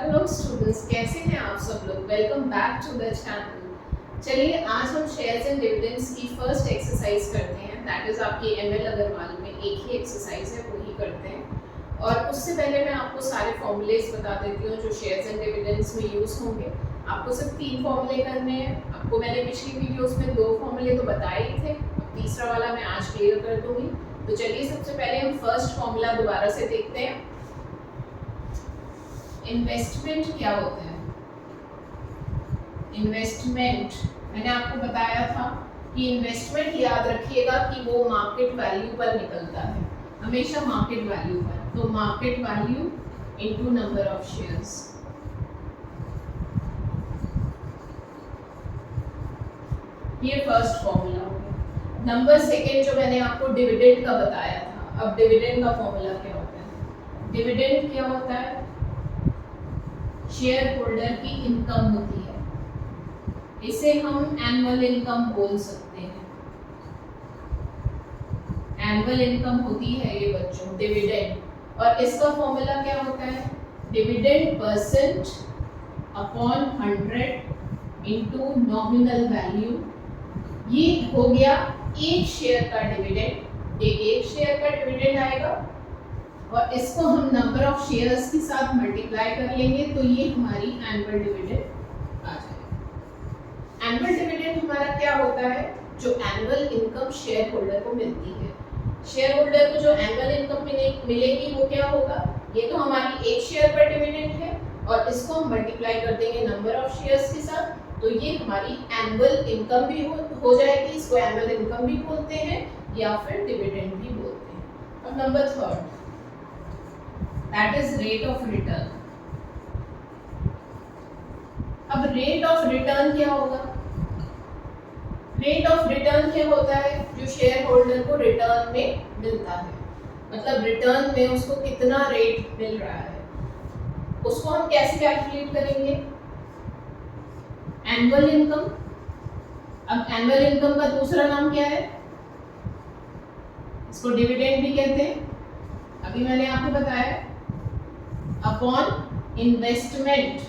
Hello students, कैसे हैं आप सब लोग। Welcome back to the channel. चलिए आज हम शेयर्स एंड डिविडेंड्स की फर्स्ट एक्सरसाइज करते हैं। दैट इज आपकी एमएल अग्रवाल में एक ही एक्सरसाइज है, वही करते हैं। और उससे पहले मैं आपको सारे फॉर्मूलेज बता देती हूँ जो शेयर्स एंड डिविडेंड्स में यूज़ होंगे। आपको सिर्फ 3 फॉर्मूले करने हैं। आपको मैंने पिछली वीडियोस में 2 फॉर्मूले तो बताए ही थे, अब तीसरा वाला मैं आज क्लियर कर दूंगी। तो चलिए सबसे पहले हम फर्स्ट फॉर्मूला दोबारा से देखते हैं। इन्वेस्टमेंट क्या होता है? इन्वेस्टमेंट मैंने आपको बताया था कि इन्वेस्टमेंट याद रखिएगा कि वो मार्केट वैल्यू पर निकलता है, हमेशा मार्केट वैल्यू पर। तो market value into number of shares. ये फर्स्ट फॉर्मूला हो गया। नंबर सेकेंड जो मैंने आपको डिविडेंड का बताया था। अब डिविडेंड का फॉर्मूला क्या होता है? डिविडेंड क्या होता है? शेयर होल्डर की इनकम होती है, इसे हम एनुअल इनकम बोल सकते हैं। एनुअल इनकम होती है ये बच्चों डिविडेंड। और इसका फॉर्मूला क्या होता है? Dividend percent upon 100 into nominal value. ये हो गया एक शेयर का डिविडेंड। ये एक शेयर का डिविडेंड आएगा और इसको हम नंबर ऑफ शेयर्स के साथ मल्टीप्लाई कर लेंगे तो ये हमारी एनुअल डिविडेंड आ जाएगी। एनुअल डिविडेंड हमारा क्या होता है? जो एनुअल इनकम शेयर होल्डर को मिलती है। शेयर होल्डर को जो एनुअल इनकम मिलेगी वो क्या होगा? ये तो हमारी एक शेयर पर डिविडेंड है और इसको हम मल्टीप्लाई कर देंगे नंबर ऑफ शेयर्स के साथ, तो ये हमारी एनुअल इनकम भी हो जाएगी। इसको एनुअल इनकम भी बोलते हैं या फिर डिविडेंड भी बोलते हैं। अब number third, that is rate of return। अब रेट ऑफ रिटर्न क्या होगा? रेट ऑफ रिटर्न क्या होता है? जो शेयर होल्डर को रिटर्न में मिलता है, मतलब रिटर्न में उसको कितना रेट मिल रहा है, उसको हम कैसे कैलकुलेट करेंगे? Annual income. अब एनुअल इनकम का दूसरा नाम क्या है? इसको डिविडेंड भी कहते हैं, अभी मैंने आपको बताया। Upon investment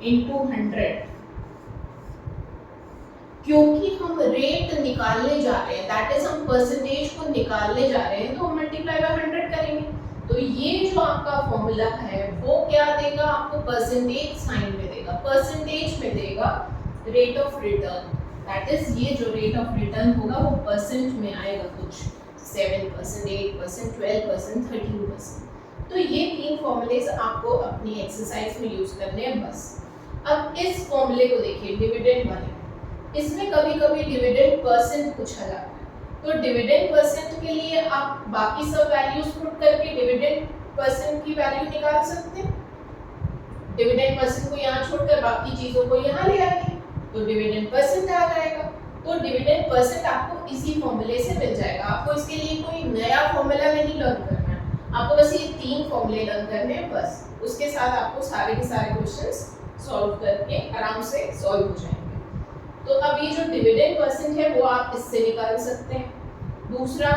into 100। क्योंकि हम रेट निकालने जा रहे हैं, दैट इज हम परसेंटेज को निकालने जा रहे हैं, तो हम मल्टीप्लाई बाय 100 करेंगे। तो ये जो आपका फॉर्मूला है वो क्या देगा आपको? परसेंटेज साइन में देगा, परसेंटेज में देगा rate of return. That is ये जो रेट ऑफ रिटर्न होगा वो परसेंट में आएगा, कुछ 7%, 8%, 12%, 13%। तो ये 3 फॉर्मूलेज आपको अपनी एक्सरसाइज में यूज करने हैं बस। अब इस फॉर्मूले को देखिए, डिविडेंड वाले, इसमें कभी कभी डिविडेंड परसेंट पूछा जाता है। तो डिविडेंड परसेंट के लिए आप बाकी सब वैल्यूज पुट करके डिविडेंड परसेंट की वैल्यू निकाल सकते हैं। डिविडेंड परसेंट को यहाँ छोड़कर बाकी चीजों को यहाँ ले आइए तो डिविडेंड परसेंट आ जाएगा। तो डिविडेंड परसेंट आपको इसी फॉर्मूले से मिल जाएगा। आपको इसके लिए कोई नया फॉर्मूला नहीं लर्न करना है, आपको बस ये 3 फॉर्मूले लर्न करने हैं बस। उसके साथ आपको सारे के सारे क्वेश्चंस सॉल्व करके आराम से सॉल्व हो जाएंगे। तो अब ये जो डिविडेंड परसेंट है वो आप इससे निकाल सकते हैं। दूसरा,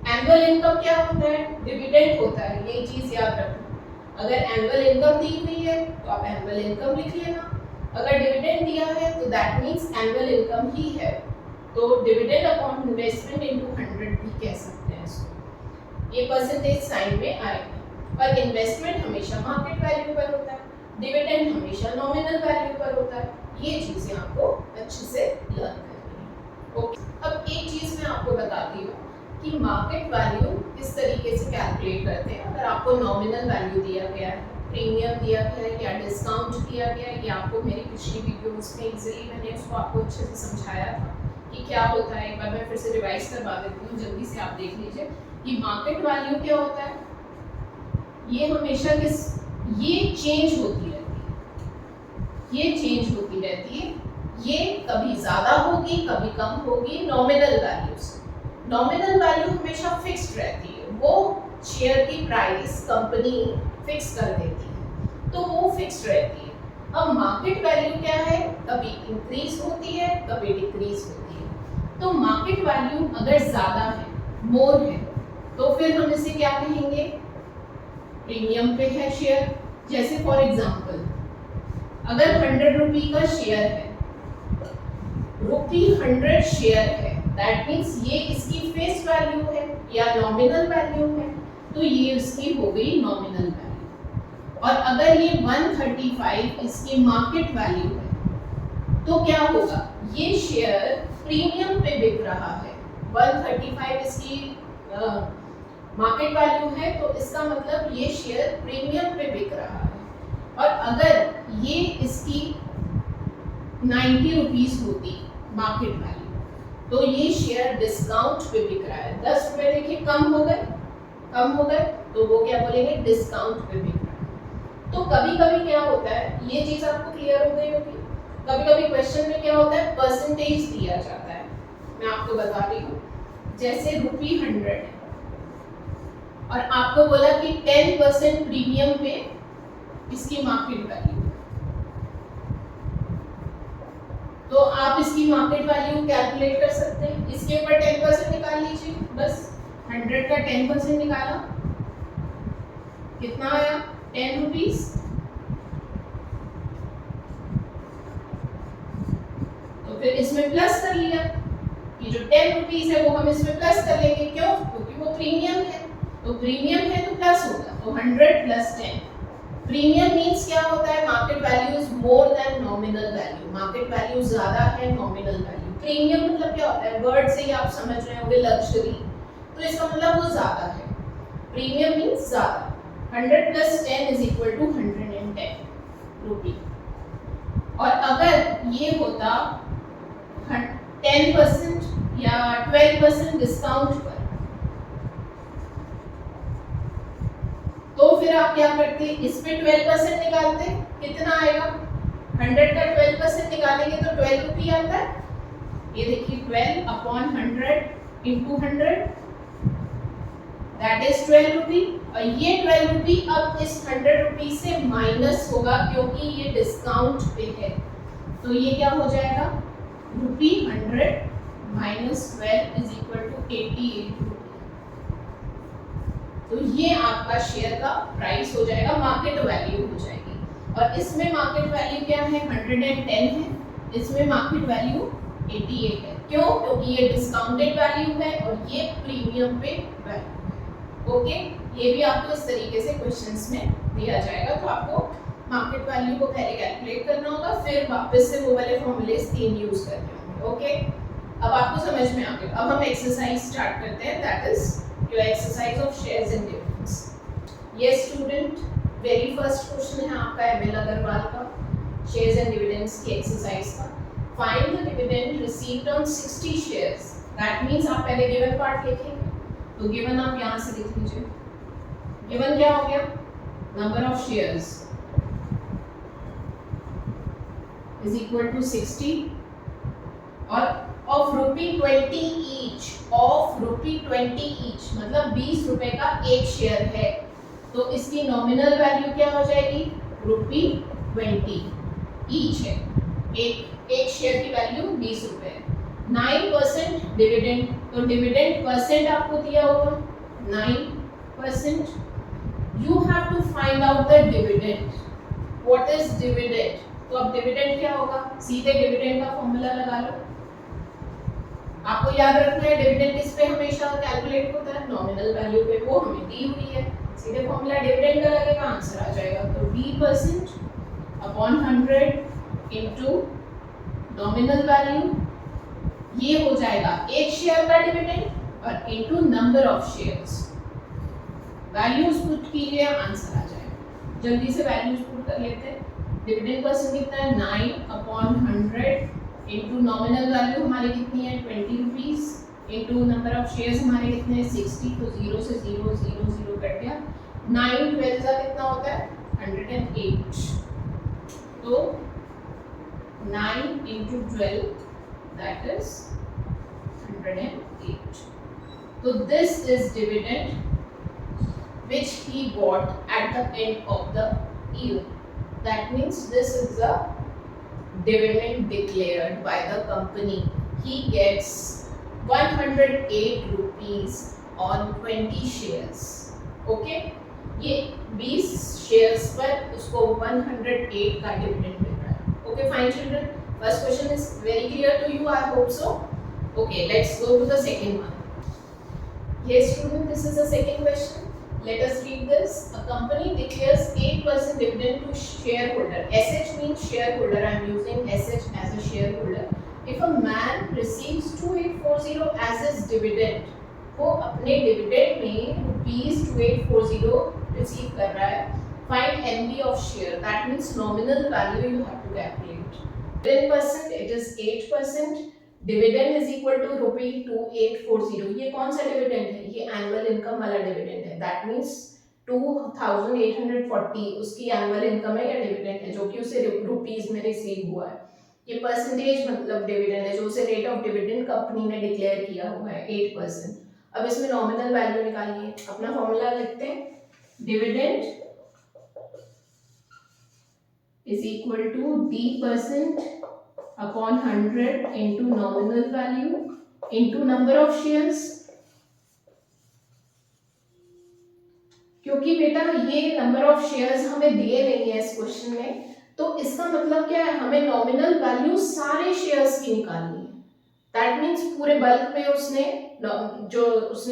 एनुअल इनकम क्या होता है? डिविडेंड होता है, ये चीज याद रखना। अगर एनुअल इनकम दी हुई है तो आप एनुअल इनकम लिख लेना, अगर डिविडेंड दिया है तो दैट मींस एनुअल इनकम ही है। तो डिविडेंड अपॉन इन्वेस्टमेंट इनटू 100 भी कह सकते हैं इसको। ये परसेंटेज साइन में आएगा। और इन्वेस्टमेंट हमेशा मार्केट वैल्यू पर होता है, डिविडेंड हमेशा नॉमिनल वैल्यू पर होता है। ये चीजें आपको अच्छे से लर्न करनी है। ओके, अब एक चीज मैं आपको बताती हूँ कि मार्केट वैल्यू किस तरीके से कैलकुलेट करते हैं। अगर आपको नॉमिनल वैल्यू दिया गया है, प्रीमियम दिया गया है या डिस्काउंट दिया गया है, ये आपको मेरी पिछली वीडियोस में इजीली मैंने उसको आपको अच्छे से समझाया था कि क्या होता है। एक बार मैं फिर से रिवाइज करवा देती हूँ, जल्दी से आप देख लीजिए कि मार्केट वैल्यू क्या होता है। ये हमेशा ये चेंज होती रहती है, ये चेंज होती रहती है। ये कभी ज़्यादा होगी कभी कम होगी नॉमिनल वैल्यू से। नॉमिनल वैल्यू हमेशा फिक्स्ड रहती है, वो शेयर की प्राइस कंपनी फिक्स कर देती है, तो वो फिक्स्ड रहती है। अब मार्केट वैल्यू क्या है? कभी इंक्रीज होती है कभी डिक्रीज होती है। तो मार्केट वैल्यू अगर ज़्यादा है, मोर है, तो फिर हम इसे क्या कहेंगे, प्रीमियम पे है शेयर। जैसे फॉर एग्जांपल अगर 100 रुपी का शेयर है, ₹100 शेयर है, दैट मीन्स ये इसकी फेस वैल्यू है या नॉमिनल वैल्यू है, तो ये इसकी हो गई नॉमिनल वैल्यू। और अगर ये 135 इसकी मार्केट वैल्यू है, तो क्या होगा, ये शेयर प्रीमियम पे बिक रहा है। 135 इसकी मार्केट वैल्यू है, तो इसका मतलब ये शेयर प्रीमियम पे बिक रहा है। और अगर ये इसकी 90 रुपीस होती मार्केट वैल्यू, तो ये शेयर डिस्काउंट पे बिक रहा है। 10 रुपए देखिए कम हो गए, तो वो क्या बोलेंगे, डिस्काउंट पे बिक रहा है। तो कभी कभी क्या होता है, ये चीज आपको क्लियर हो गई होगी, कभी कभी क्वेश्चन में क्या होता है, परसेंटेज दिया जाता है। मैं आपको बता रही हूँ, जैसे ₹100 है और आपको बोला कि 10% प्रीमियम पे इसकी मार्केट वैल्यू, तो आप इसकी मार्केट वैल्यू कैलकुलेट कर सकते हैं। इसके ऊपर 10% निकाल लीजिए, बस 100 का 10% निकाला, कितना आया, 10 रुपीस। तो फिर इसमें प्लस कर लिया, ये जो 10 रुपीस है वो हम इसमें प्लस कर लेंगे, क्यों, क्योंकि वो प्रीमियम है, तो प्रीमियम है तो प्लस होगा, तो 100 प्लस 10। प्रीमियम मींस क्या होता है, market value is more than nominal value, market value ज्यादा है नॉमिनल वैल्यू। प्रीमियम मतलब क्या होता है, वर्ड से ही आप समझ रहे होंगे, लग्जरी, तो इसका मतलब वो ज्यादा है, प्रीमियम मींस ज्यादा। 100 प्लस 10 इज इक्वल टू 110 रुपी। और अगर ये होता 10% या 12% डिस्काउंट पर, तो फिर आप क्या करते, इस पे 12% निकालते, कितना आएगा, 100 का 12% निकालेंगे तो 12 रुपी आता है। ये देखिए 12 अपॉन 100 इंटू 100, दैट इज 12 रुपी। और ये 12 रुपी अब इस 100 रुपी से माइनस होगा, क्योंकि ये डिस्काउंट पे है, तो ये क्या हो जाएगा, ₹100 माइनस 12 इज इक्वल टू 88 रुपी। तो ये आपका शेयर का प्राइस हो जाएगा, मार्केट वैल्यू हो जाएगी। और इसमें मार्केट वैल्यू क्या है, 110 है, इसमें मार्केट वैल्यू 88 है। क्यों, क्योंकि ये डिस्काउंटेड वैल्यू है और ये प्रीमियम पे वैल्यू है। ओके, ये भी आपको इस तरीके से क्वेश्चंस में दिया जाएगा, तो आपको मार्केट वैल्यू को पहले कैलकुलेट करना होगा, फिर वापस से वो वाले फॉर्मूलेस 3 यूज करने होंगे। ओके, अब आपको समझ में आ गया। अब हम एक्सरसाइज स्टार्ट करते हैं, that is your exercise of shares and dividends. Yes student, very first question है आपका एमएल अग्रवाल का shares and dividends की exercise का। Find the dividend received on 60 shares. That means आप पहले given part लिखेंगे, तो given आप यहाँ से लिख लीजिए। given क्या हो गया, number of shares is equal to 60 और of ₹20 each, of ₹20 each मतलब 20 रुपए का एक शेयर है, तो इसकी नॉमिनल वैल्यू क्या हो जाएगी, ₹20 each है, एक शेयर की वैल्यू 20 रुपए है। 9% डिविडेंड, तो डिविडेंड परसेंट आपको दिया होगा 9%। You have to find out the dividend, what is dividend. तो अब डिविडेंड क्या होगा, सीधे डिविडेंड का फॉर्मूला लगा लो। आपको याद रखना है डिविडेंड किस पे हमेशा कैलकुलेट होता है, नॉमिनल वैल्यू पे, वो हमें दी हुई है, सीधे फॉर्मूला डिविडेंड का लगेगा, आंसर आ जाएगा। तो D% upon 100 into nominal value, ये हो जाएगा एक शेयर का डिविडेंड और into number of shares. Values put कीजिए, आंसर आ जाएगा। जल्दी से वैल्यूज पुट कर लेते हैं। डिविडेंड परसेंट कितना है, 9 अपॉन 100 इनटू नॉमिनल वैल्यू हमारी कितनी है, 20 rupees, into number of shares हमारे कितने हैं, 60, तो 0 से 0 0 0 कट गया। 9 12 का कितना होता है, 108, तो 9 इंटू 12 दैट इज 108। तो this is dividend which he got at the end of the year. That means this is the dividend declared by the company. He gets 108 rupees on 20 shares. Okay, ये 20 shares पर उसको 108 का dividend मिल रहा है. Okay fine children, first question is very clear to you, I hope so. Okay, let's go to the second one. Yes student, this is the second question. Let us read this. A company declares 8% dividend to shareholder. SH means shareholder. I am using SH as a shareholder. If a man receives 2840 as his dividend, वो अपने dividend में ₹2840 receive कर रहा है. Find NV of share. That means nominal value you have to calculate. 10% it is 8%. Dividend is equal to ₹2840. ये कौन सा dividend है? ये एनुअल इनकम वाला डिविडेंड है. दैट मींस 2840 उसकी एनुअल इनकम है या डिविडेंड है जो कि उसे रुपीस में रिसीव हुआ है. ये परसेंटेज मतलब डिविडेंड है जो उसे रेट ऑफ डिविडेंड कंपनी ने डिक्लेयर किया हुआ है 8%. अब इसमें नॉमिनल वैल्यू निकालिए. अपना फॉर्मूला लिखते हैं. Dividend is equal to D% upon 100 into nominal value into number of shares. क्योंकि बेटा ये नंबर ऑफ शेयर्स हमें दिए नहीं है इस क्वेश्चन में, तो इसका मतलब क्या है? हमें नॉमिनल वैल्यू सारे शेयर्स की निकालनी है. दैट मींस पूरे बल्क में उसने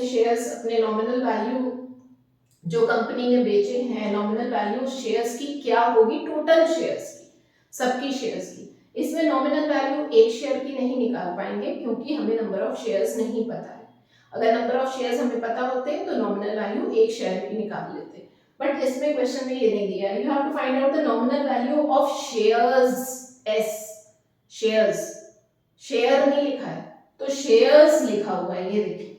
शेयर्स अपने नॉमिनल वैल्यू जो कंपनी ने बेचे हैं, नॉमिनल वैल्यू शेयर्स की क्या होगी? टोटल शेयर्स की, सबकी शेयर्स की. इसमें नॉमिनल वैल्यू एक शेयर की नहीं निकाल पाएंगे क्योंकि हमें नंबर ऑफ शेयर्स नहीं पता है. अगर नंबर ऑफ शेयर्स हमें पता होते तो नॉमिनल वैल्यू एक शेयर की निकाल लेते. बट इसमें क्वेश्चन में ये नहीं दिया है. You have to find out the nominal value of shares. As shares, share नहीं लिखा है तो शेयर्स लिखा हुआ है. ये देखिए,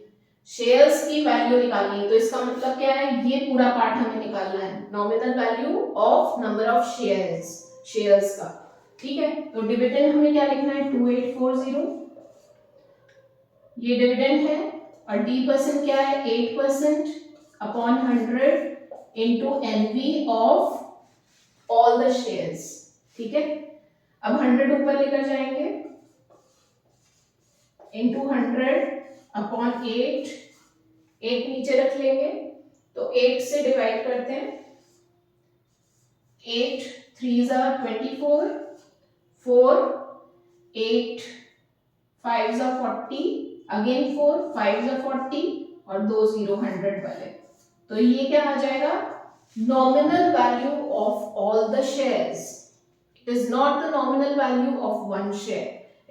शेयर्स की वैल्यू निकालनी है. तो इसका मतलब क्या है? ये पूरा पार्ट हमें निकालना है. Nominal value of number of shares, shares का. ठीक है, तो डिविडेंड हमें क्या लिखना है? 2840. ये डिविडेंड है और D% क्या है? 8% upon 100 into NV of all the shares. ठीक है, अब 100 ऊपर लेकर जाएंगे इंटू 100 अपॉन 8 नीचे रख लेंगे तो 8 से डिवाइड करते हैं. 8 3s are 24, 4 8 5s are 40, again 4 5s are 40 और 2 0 100 वाले. तो ये क्या आ जाएगा? Nominal value of all the shares. It is not the nominal value of one share,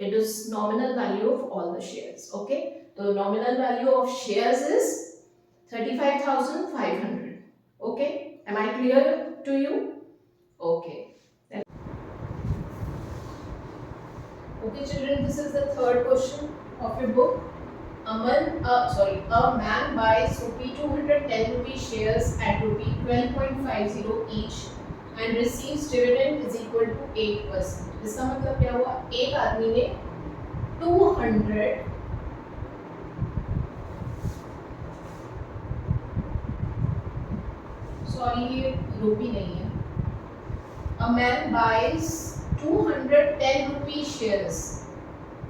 it is nominal value of all the shares. Okay, तो nominal value of shares is 35,500. Okay, am I clear to you? Okay. Okay children, this is the third question of your book. A man buys ₹210 shares at ₹12.50 each and receives dividend is equal to 8%. इसका मतलब क्या हुआ? एक आदमी ने 200 ये रुपी नहीं है. A man buys 210 rupee shares.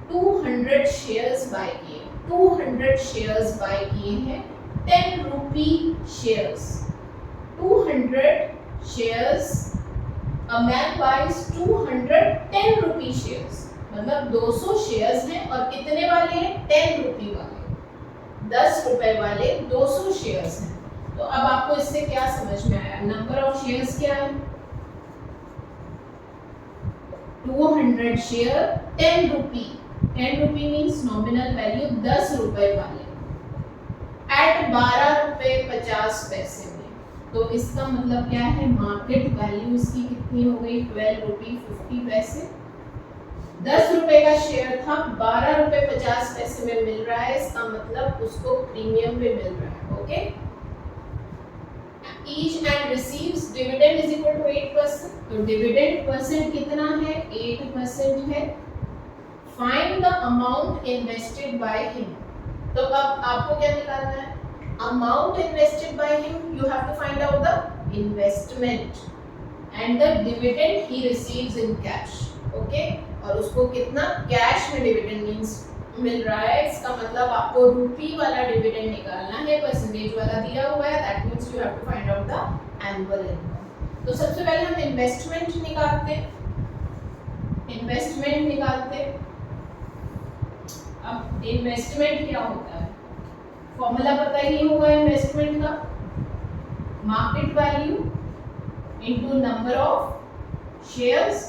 200 shares buy किए. 200 शेयर्स बाय किए हैं 10 rupee shares. 200 shares. A man buys 210 rupee shares, मतलब 200 शेयर्स हैं और कितने वाले हैं? 10 रुपी वाले, 10 रुपए वाले 200 शेयर्स हैं. तो अब आपको इससे क्या समझ में आया? नंबर ऑफ शेयर्स क्या है? 200 शेयर 10 रुपी. 10 रुपी मीन्स नॉमिनल वैल्यू 10 रुपए वाले एट 12 रुपए 50 पैसे में. तो इसका मतलब क्या है? मार्केट वैल्यू इसकी कितनी हो गई? 12 रुपी 50 पैसे. 10 रुपए का शेयर था, 12 रुपए 50 पैसे में मिल रहा है. इसका मतलब उसको प्रीमियम पे मिल रहा है. Okay, each and receives dividend is equal to 8%. तो डिविडेंड परसेंट कितना है? 8% है. Find the amount invested by him. तो अब आपको क्या निकालना है? Amount invested by him. You have to find out the investment and the dividend he receives in cash. Okay, और उसको कितना कैश में डिविडेंड मींस मिल रहा है, इसका मतलब आपको रुपी वाला डिविडेंड निकालना है, परसेंटेज वाला दिया हुआ है, that means you have to find out the annual income. तो सबसे पहले हम इन्वेस्टमेंट निकालते हैं, इन्वेस्टमेंट निकालते हैं। अब इन्वेस्टमेंट क्या होता है, फॉर्मूला पता ही होगा इन्वेस्टमेंट का, market value into number of shares.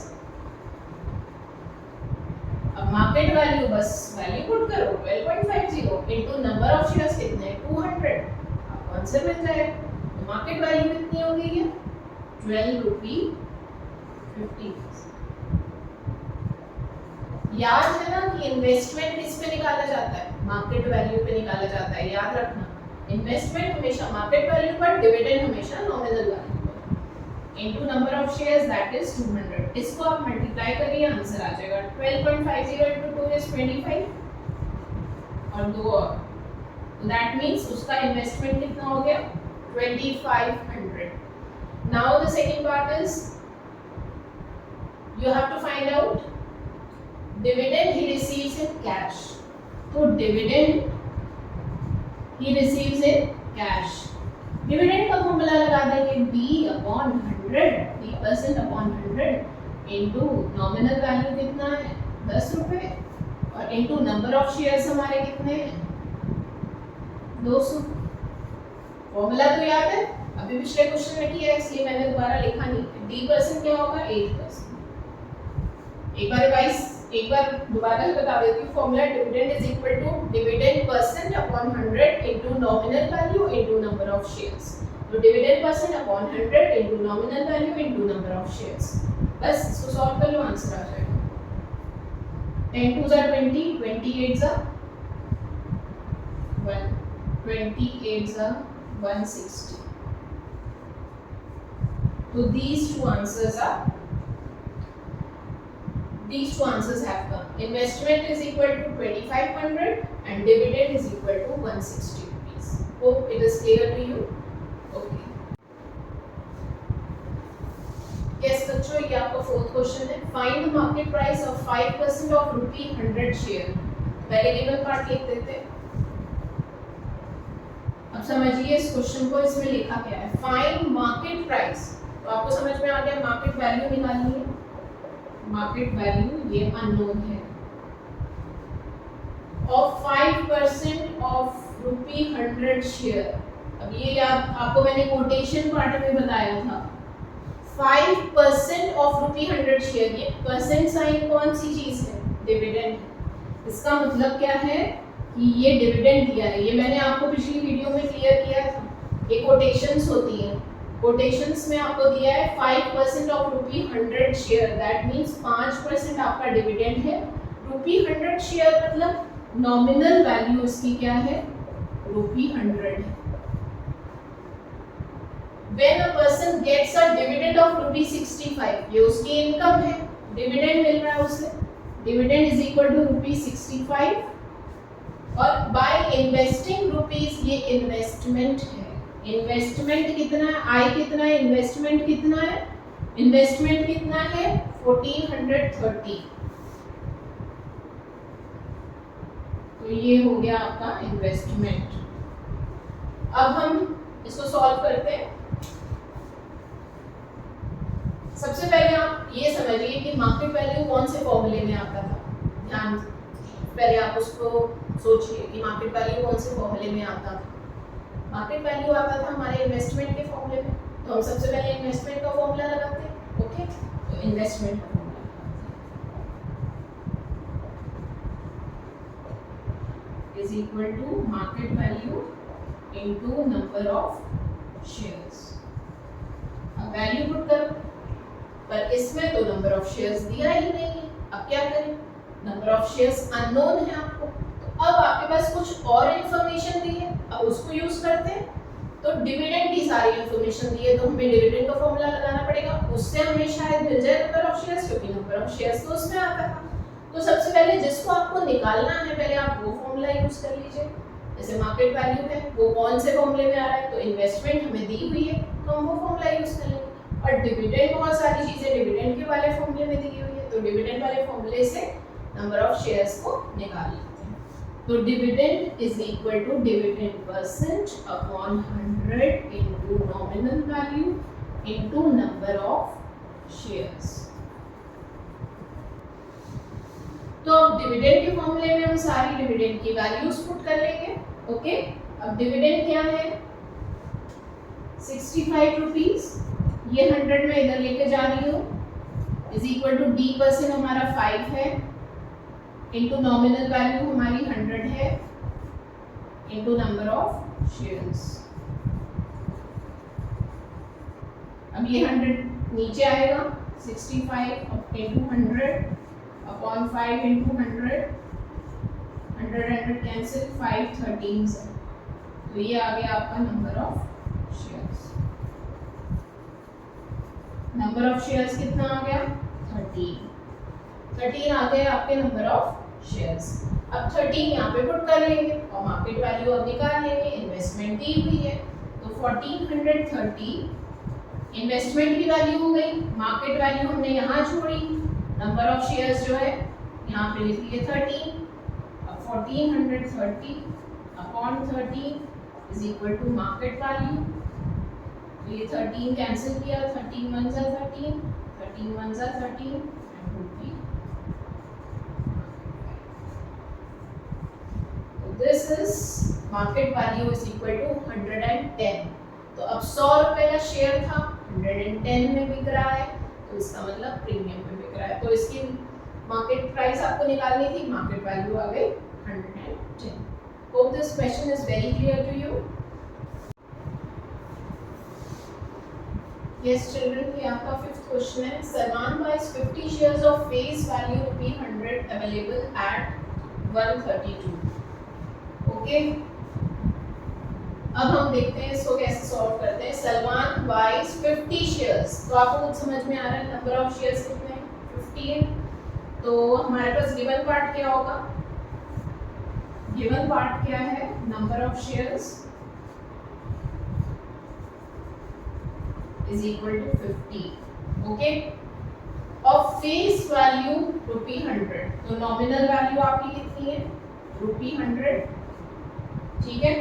अब मार्केट वैल्यू बस वैल्यू पुट करो 12.50 इनटू नंबर ऑफ शेयर्स कितने हैं 200, आपको आंसर मिल जाएगा। तो मार्केट वैल्यू कितनी हो गई है 12 रुपी 50। याद है ना कि इन्वेस्टमेंट किस पे निकाला जाता है, मार्केट वैल्यू पे निकाला जाता है, याद रखना। इन्वेस्टमेंट हमेशा मार्केट वैल्यू पर, डिविडेंड हमेशा नॉमिनल वैल्यू पर, into number of shares that is 200। इसको आप मल्टीप्लाई करिए, आंसर आ जाएगा 12.50 इनटू 2 इज 25 और 2 और, तो दैट मींस उसका इन्वेस्टमेंट कितना हो गया 2500। Now the second part is you have to find out dividend he receives in cash। तो dividend he receives in cash, dividend का फॉर्मूला लगा देंगे D/100 इनटू नॉमिनल वैल्यू कितना है 10 रुपए और इनटू नंबर ऑफ शेयर्स हमारे कितने हैं 200। फॉर्मूला तो याद है, अभी पिछले क्वेश्चन में किया है इसलिए मैंने दोबारा लिखा नहीं। D% क्या होगा 8%। एक बार दोबारा बता देती हूँ, formula dividend is equal to dividend percent upon 100 into nominal value into number of shares. तो dividend percent upon 100 into nominal value into number of shares. बस इसको सॉल्व कर लो, आंसर आ जाएगा। 10 2 are 20, 28 are 1, 28 are 160। So these two answers have come. Investment is equal to 2500 and dividend is equal to 160 rupees. Hope it is clear to you. Okay. Yes बच्चों, ये आपका fourth question है। Find the market price of 5% of rupee 100 share। पहले given part लिख देते हैं। अब समझिए इस क्वेश्चन को, इसमें लिखा क्या है, फाइंड मार्केट प्राइस। तो आपको समझ में आ गया, मार्केट वैल्यू निकालनी है। मार्केट वैल्यू ये अननोन है ऑफ 5% ऑफ रुपी 100 शेयर। अब ये याद, आपको मैंने कोटेशन पार्ट में बताया था 5% ऑफ रुपी 100 शेयर। ये परसेंट साइन कौन सी चीज है, डिविडेंड। इसका मतलब क्या है कि ये डिविडेंड दिया है, ये मैंने आपको पिछली वीडियो में क्लियर किया था। ये कोटेशंस होती है, कोटेशंस में आपको दिया है 5% of rupee 100 share, that means 5% आपका डिविडेंड है। रुपी 100 शेयर मतलब नॉमिनल वैल्यू इसकी क्या है रुपी 100 है। When a person gets a dividend of रुपी 65, ये उसकी इनकम है, डिविडेंड मिल रहा है उसे, dividend is equal two rupee 65 और बाय इन्वेस्टिंग रुपीज, ये इन्वेस्टमेंट है। इन्वेस्टमेंट कितना है, आई कितना है, इन्वेस्टमेंट कितना है, इन्वेस्टमेंट कितना है 1430। तो ये हो गया आपका इन्वेस्टमेंट। अब हम इसको सॉल्व करते हैं। सबसे पहले आप ये समझिए कि मार्केट वैल्यू कौन से फॉर्मूले में आता था। ध्यान पहले आप उसको सोचिए कि मार्केट वैल्यू कौन से फॉर्मूले में आता था। मार्केट वैल्यू आता था हमारे इन्वेस्टमेंट के फॉर्मूले में, तो हम सबसे पहले इन्वेस्टमेंट का फॉर्मूला लगाते हैं। ओके, तो इन्वेस्टमेंट का formula is equal to market value into number of shares. अब वैल्यू पुट करो, पर इसमें तो नंबर ऑफ शेयर्स दिया ही नहीं है। अब क्या करें, नंबर ऑफ शेयर्स अननोन है आपको, तो अब आपके पास कुछ और इन्फॉर्मेशन दी है, अब उसको यूज करते हैं। तो डिविडेंड की सारी इन्फॉर्मेशन दी है, तो हमें डिविडेंड का फॉर्मूला लगाना पड़ेगा, उससे हमें शायद मिल जाए नंबर ऑफ शेयर्स, क्योंकि नंबर ऑफ शेयर्स तो उसमें आता था। तो सबसे पहले जिसको आपको निकालना है, पहले आप वो फॉर्मूला यूज कर लीजिए। जैसे मार्केट वैल्यू है, वो कौन से फॉर्मूले में आ रहा है, तो इन्वेस्टमेंट हमें दी हुई है, तो हम वो फॉर्मूला यूज कर लेंगे। और डिविडेंड, बहुत सारी चीजें डिविडेंड के वाले फॉर्मूले में दी हुई है, तो डिविडेंड वाले फॉर्मूले से नंबर ऑफ शेयर्स को निकाल लेते हैं। तो dividend is equal to dividend percent upon 100 into nominal value into number of shares. तो अब डिविडेंड के फॉर्मूले में हम सारी डिविडेंड की वैल्यूज पुट कर लेंगे। ओके, अब डिविडेंड क्या है 65 रुपीज, ये 100 में इधर लेके जा रही हूँ, is equal to D percent हमारा 5 है इनटू नॉमिनल वैल्यू हमारी 100 है इनटू नंबर ऑफ शेयर्स। अब ये 100 नीचे आएगा, 65 इनटू 100 अपॉन 5 इनटू 100, 100 कैंसिल, 5 13 है, तो ये आ गया आपका number of shares. Number of shares कितना आ गया 13 आ गए आपके नंबर ऑफ शेयर्स। अब 13 यहाँ पे पुट कर लेंगे और मार्केट वैल्यू अब निकाल लेंगे। इन्वेस्टमेंट दी हुई है तो 1430 इन्वेस्टमेंट की वैल्यू हो गई, मार्केट वैल्यू हमने यहाँ छोड़ी, नंबर ऑफ शेयर्स जो है यहाँ पे लिख लिए 13। अब 1430 upon 13 is equal to market value, तो ये 13 कैंसिल किया, 13 1 जा 13, 13 1 जा 13 and would be this is market value is equal to 110। तो अब 100 रुपए का शेयर था, 110 में बिक रहा है, तो इसका मतलब प्रीमियम में बिक रहा है, तो इसकी मार्केट प्राइस आपको निकालनी थी, मार्केट वैल्यू आ गई 110। Hope this question is very clear to you. Yes children, ये आपका 5th क्वेश्चन है। Salman buys 50 shares of face value ₹100 available at 132। Okay, अब हम देखते हैं इसको कैसे सॉल्व करते हैं। सलमान बाइज 50 शेयर्स, तो आपको कुछ समझ में आ रहा है, नंबर ऑफ शेयर्स कितने हैं 50 है, तो हमारे पास गिवन पार्ट क्या होगा, गिवन पार्ट क्या है, number of shares is equal to 50। Okay, और फेस वैल्यू ₹100, तो नॉमिनल वैल्यू आपकी कितनी है ₹100, ठीक है।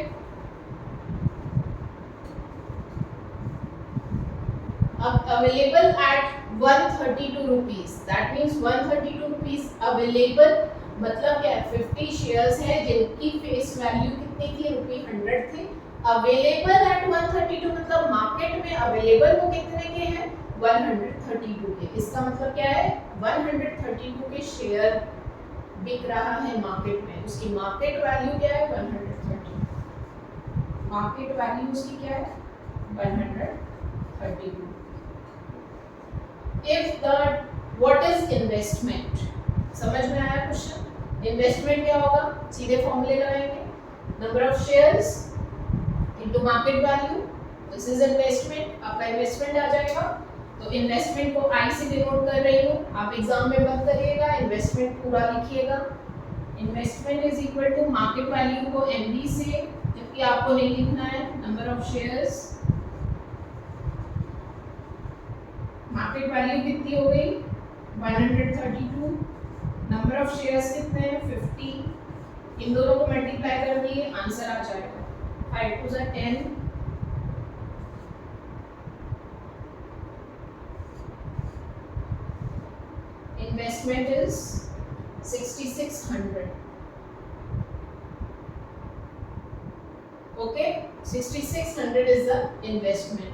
अब available at 132 rupees, that means 132 rupees available, मतलब क्या है 50 शेयर्स है जिनकी फेस वैल्यू कितनी थी ₹100 थे, अवेलेबल एट 132 मतलब मार्केट में अवेलेबल वो कितने के हैं 132 के। इसका मतलब क्या है 132 के शेयर बिक रहा है मार्केट में, उसकी मार्केट वैल्यू क्या है 130, मार्केट वैल्यू उसकी क्या है 132। If the what is investment, समझ में आया क्वेश्चन। इन्वेस्टमेंट क्या होगा, सीधे फॉर्मूले लगाएंगे, number of shares into market value, this is investment, आपका इन्वेस्टमेंट आ जाएगा। तो इन्वेस्टमेंट को आई से डिनोट कर रही हूँ, आप एग्जाम में मत करिएगा, इन्वेस्टमेंट पूरा लिखिएगा। Investment is equal to market value को एमडी से, जबकि आपको नहीं लिखना है number of shares, market value कितनी हो गई 132, नंबर ऑफ शेयर्स कितने हैं 50, इन दोनों को मल्टीप्लाई कर दिए आंसर आ जाएगा 5 2 10, investment is 6600। okay, 6600 is the investment,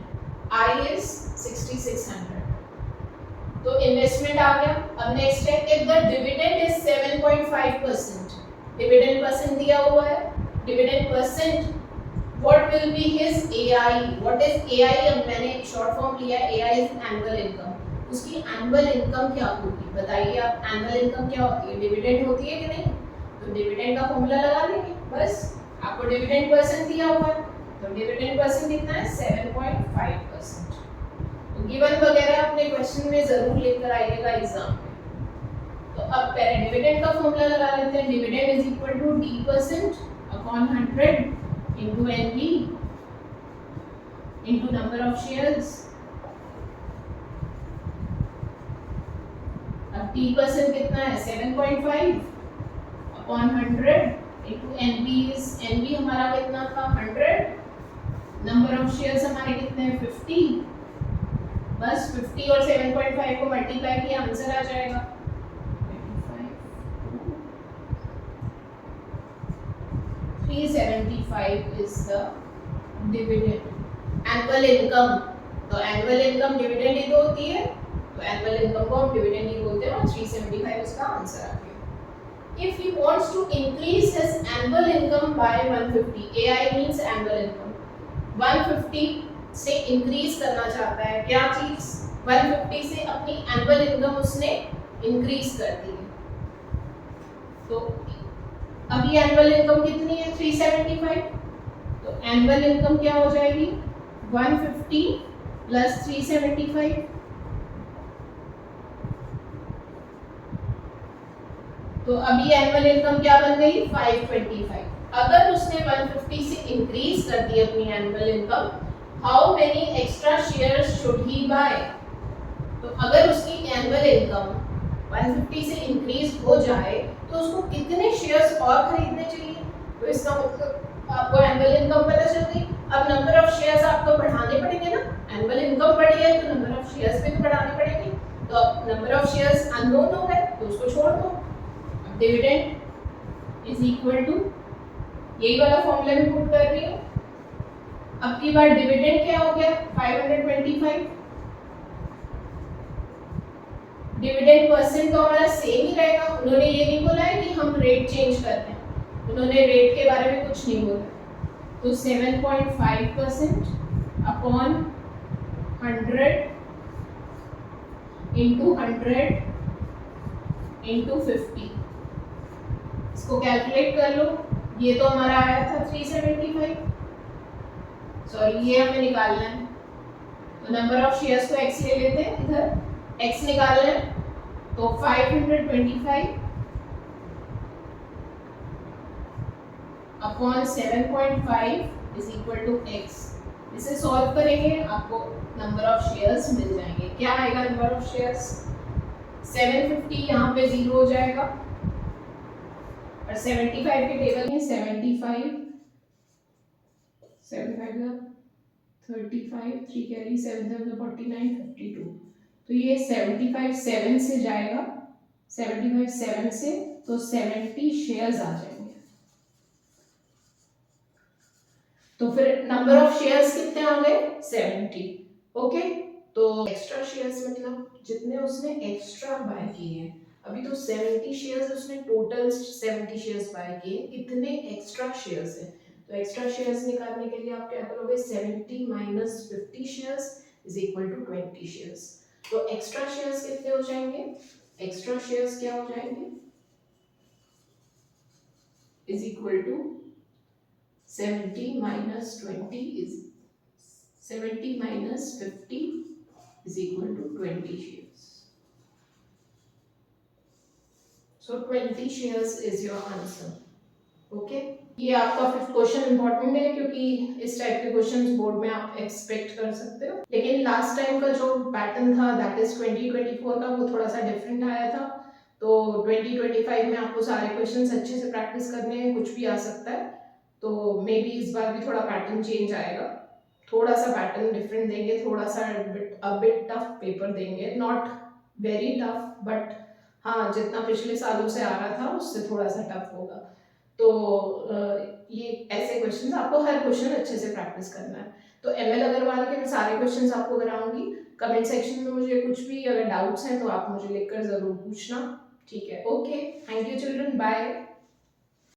I is 6600। तो इन्वेस्टमेंट आ गया। अब नेक्स्ट है, if the dividend is 7.5%, dividend percent दिया हुआ है, dividend percent what will be his AI, what is AI, अब मैंने एक शॉर्ट फॉर्म लिया है, एआई इज एनुअल इनकम, उसकी एनुअल इनकम क्या होगी बताइए आप, एनुअल इनकम क्या होती है, डिविडेंड होती है कि नहीं, तो डिविडेंड का फॉर्मूला लगा लेंगे बस, आपको डिविडेंड परसेंट दिया हुआ है, तो डिविडेंड परसेंट कितना है 7.5%। तो गिवन वगैरह अपने क्वेश्चन में जरूर लेकर आइएगा एग्जाम में। तो अब पहले डिविडेंड का फॉर्मूला लगा लेते हैं, dividend is equal to D% upon 100 into NB into number of shares. अब D% कितना है 7.5 अपॉन 100 इनटू एनबी हमारा कितना था 100, नंबर ऑफ शेयर्स हमारे कितने हैं 50, बस 50 और 7.5 को मल्टीप्लाई किया आंसर आ जाएगा 375 is the dividend annual income. तो एनुअल इनकम डिविडेंड ही तो होती है, तो एनुअल इनकम को हम डिविडेंड ही बोलते हैं और 375 इसका आंसर आ गया। If he wants to increase his annual income by 150, AI means annual income, 150 से इंक्रीज करना चाहता है क्या चीज, 150 से अपनी एनुअल इनकम उसने इंक्रीज कर दी है। तो अभी एनुअल इनकम कितनी है 375, तो एनुअल इनकम क्या हो जाएगी 150 प्लस 375, तो अभी एनुअल इनकम क्या बन गई 525। अगर उसने 150 से इंक्रीज कर दी अपनी annual income, how many extra shares should he buy, तो अगर उसकी एनुअल इनकम 150 से इंक्रीज हो जाए तो उसको कितने शेयर्स और खरीदने चाहिए। तो इसका मतलब आपको एनुअल इनकम पता चल गई। अब नंबर ऑफ शेयर्स आपको बढ़ाने पड़ेंगे ना, एनुअल इनकम बढ़ी है तो नंबर ऑफ शेयर्स भी तो बढ़ाने पड़ेंगे। तो अब नंबर ऑफ शेयर्स अननोन हो गए तो उसको छोड़ दो। डिविडेंड इज इक्वल टू, यही वाला फॉर्मूला में पुट कर रही हूँ। अब की बार डिविडेंड क्या हो गया 525, डिविडेंड परसेंट तो हमारा सेम ही रहेगा। उन्होंने ये नहीं बोला है कि हम रेट चेंज कर रहे हैं, उन्होंने रेट के बारे में कुछ नहीं बोला। तो 7.5% अपॉन 100 इंटू 100 इंटू 50, इसको कैलकुलेट कर लो। ये तो हमारा आया था 375, सॉरी ये हमें निकालना है। तो नंबर ऑफ शेयर्स को x ले लेते हैं, इधर x निकालना है तो 525 upon 7.5 is equal to x। इसे सॉल्व करेंगे आपको नंबर ऑफ शेयर्स मिल जाएंगे। क्या आएगा नंबर ऑफ शेयर्स 750, यहाँ पे 0 हो जाएगा और 75 के टेबल में 75 35 3 कैरी 7 7 49 52, तो ये 75 7 से जाएगा, 75 7 से तो 70 शेयर्स आ जाएंगे। तो फिर नंबर ऑफ शेयर्स कितने आ गए 70। ओके, तो एक्स्ट्रा शेयर्स मतलब जितने उसने एक्स्ट्रा बाय किए हैं, अभी तो 70 शेयर्स उसने टोटल 70 शेयर्स बाय किए, कितने एक्स्ट्रा शेयर्स है। तो एक्स्ट्रा शेयर्स निकालने के लिए आप क्या करोगे 70 minus 50 shares is equal to 20 shares. तो एक्स्ट्रा शेयर्स कितने हो जाएंगे, एक्स्ट्रा शेयर्स क्या हो जाएंगे is equal to 70 minus 20 is 70 minus 50 is equal to 20 shares. So 20 shares is your answer. Okay? ये आपका फिफ्थ क्वेश्चन इंपॉर्टेंट है क्योंकि इस टाइप के क्वेश्चंस बोर्ड में आप एक्सपेक्ट कर सकते हो। लेकिन लास्ट टाइम का जो पैटर्न था दैट इज 2024 का, वो थोड़ा सा डिफरेंट आया था। तो 2025 में आपको सारे क्वेश्चंस अच्छे से प्रैक्टिस करने हैं, कुछ भी आ सकता है। तो मे बी इस बार भी थोड़ा पैटर्न चेंज आएगा, थोड़ा सा पैटर्न डिफरेंट देंगे, थोड़ा सा बिट टफ पेपर देंगे, नॉट वेरी टफ बट हाँ जितना पिछले सालों से आ रहा था उससे थोड़ा सा टफ होगा। तो ये ऐसे क्वेश्चंस आपको हर क्वेश्चन अच्छे से प्रैक्टिस करना है। तो एमएल अग्रवाल के मैं सारे क्वेश्चंस आपको कराऊंगी। कमेंट सेक्शन में मुझे कुछ भी अगर डाउट्स हैं तो आप मुझे लिखकर जरूर पूछना। ठीक है, okay, thank you children, bye.